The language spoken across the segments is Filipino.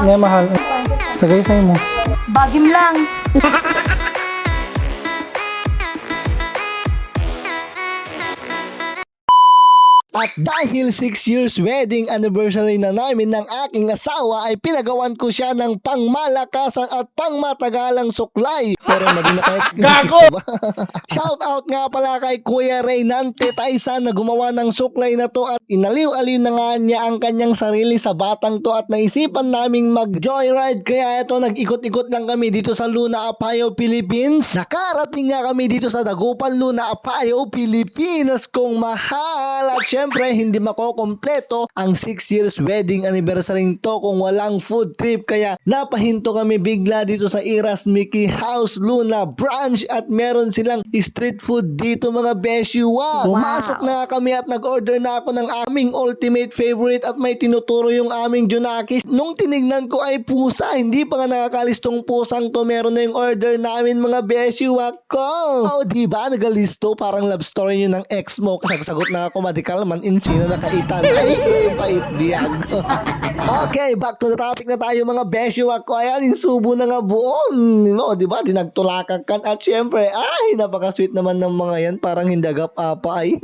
Nga mahal. Sagay sa'yo mo. Bagim lang. At dahil 6 years wedding anniversary na namin ng aking asawa ay pinagawan ko siya ng pangmalakasan at pangmatagalang suklay. Pero mali na kahit gago! Shout out nga pala kay Kuya Reynante Taisa na gumawa ng suklay na to at inaliw-aliw na nga niya ang kanyang sarili sa batang to at naisipan naming mag-joyride kaya ito nag-ikot-ikot lang kami dito sa Luna Apayao, Philippines. Nakarating nga kami dito sa Dagupan, Luna Apayao, Pilipinas kong mahal at syempre hindi makokompleto ang 6 years wedding anniversary to kung walang food trip kaya napahinto kami bigla dito sa Iras Mickey House Luna branch at meron silang street food dito mga beshiwa. Pumasok na kami at nag-order na ako ng aming ultimate favorite at may tinuturo yung aming Junakis. Nung tinignan ko ay pusa, hindi pa nga nakakalistong pusang to, meron na yung order namin mga beshiwa ko. Oh, diba nagalisto parang love story yun ng ex mo. Kasagsagot na ako medical man insino na kaitan. Ay, pait biyag. Okay, back to the topic na tayo mga beshiwa ko. Ayan, insubo na nga buon. No, di ba? Dinagtulakan at syempre, ay, napaka-sweet naman ng mga yan. Parang hindi agap-apa ay.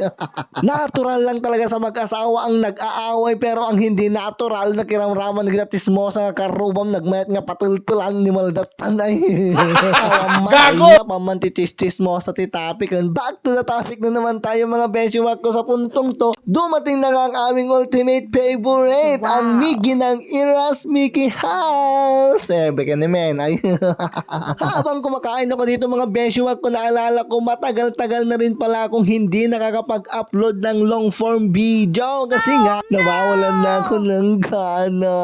Natural lang talaga sa mag-asawa ang nag-aaway pero ang hindi natural na kiramraman nagdatismosa nga karubam nagmayat nga patultulan ni Maldatan ay. Gago! Pamantitis-tis mo sa topic. And back to the topic na naman tayo mga beshiwa ko sa puntong to. Dumating na nga ang aming ultimate favorite, ang Miggy ng Iras Mickey House. Beka ni men ay. Habang kumakain ako dito mga beshiwag ko, naalala ko matagal-tagal na rin pala akong hindi nakakapag-upload ng long form video kasi nga nawawalan na ako ng gana.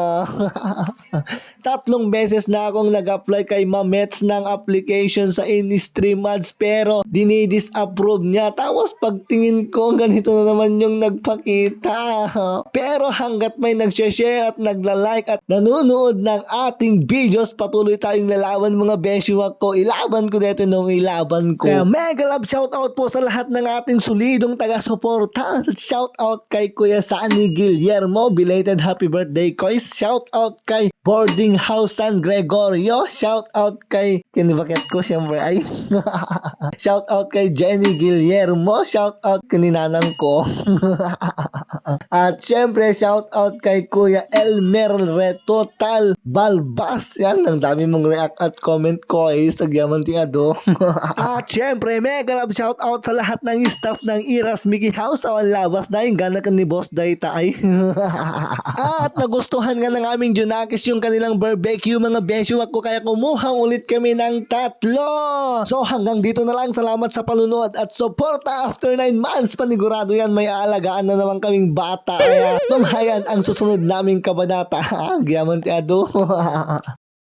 3 beses na akong nag-apply kay Mamets ng application sa InStream Ads pero dinidisapprove niya. Tapos pagtingin ko ganito na naman yung nagpakita. Pero hanggat may nag-share at nagla-like at nanonood ng ating videos, patuloy tayong lalaban mga beshiwag ko. Ilaban ko dito nung ilaban ko. Kaya mega love shoutout po sa lahat ng ating solidong taga-suporta. Shoutout kay Kuya Sunny Guillermo, belated happy birthday Kois. Shoutout kay Boarding House San Gregorio. Shoutout kay kinibaket ko siyempre ay. Shoutout kay Jenny Guillermo. Shoutout kay ninanang ko. At syempre shout out kay Kuya Elmer Retotal Balbas. Yan, ang dami mong react at comment ko ay sagyaman tiado. At syempre mega love shout out sa lahat ng staff ng Iras Mickey House. Awan labas na yung gana ka ni Boss Dayta ay. At nagustuhan nga ng aming Junakis yung kanilang barbecue mga beshiwag ko kaya kumuha ulit kami ng 3. So hanggang dito na lang, salamat sa panunood at suporta. After 9 months panigurado yan may aalagaan na naman kaming bata kaya tumhayan ang susunod naming kabanata. Gyaman tiado.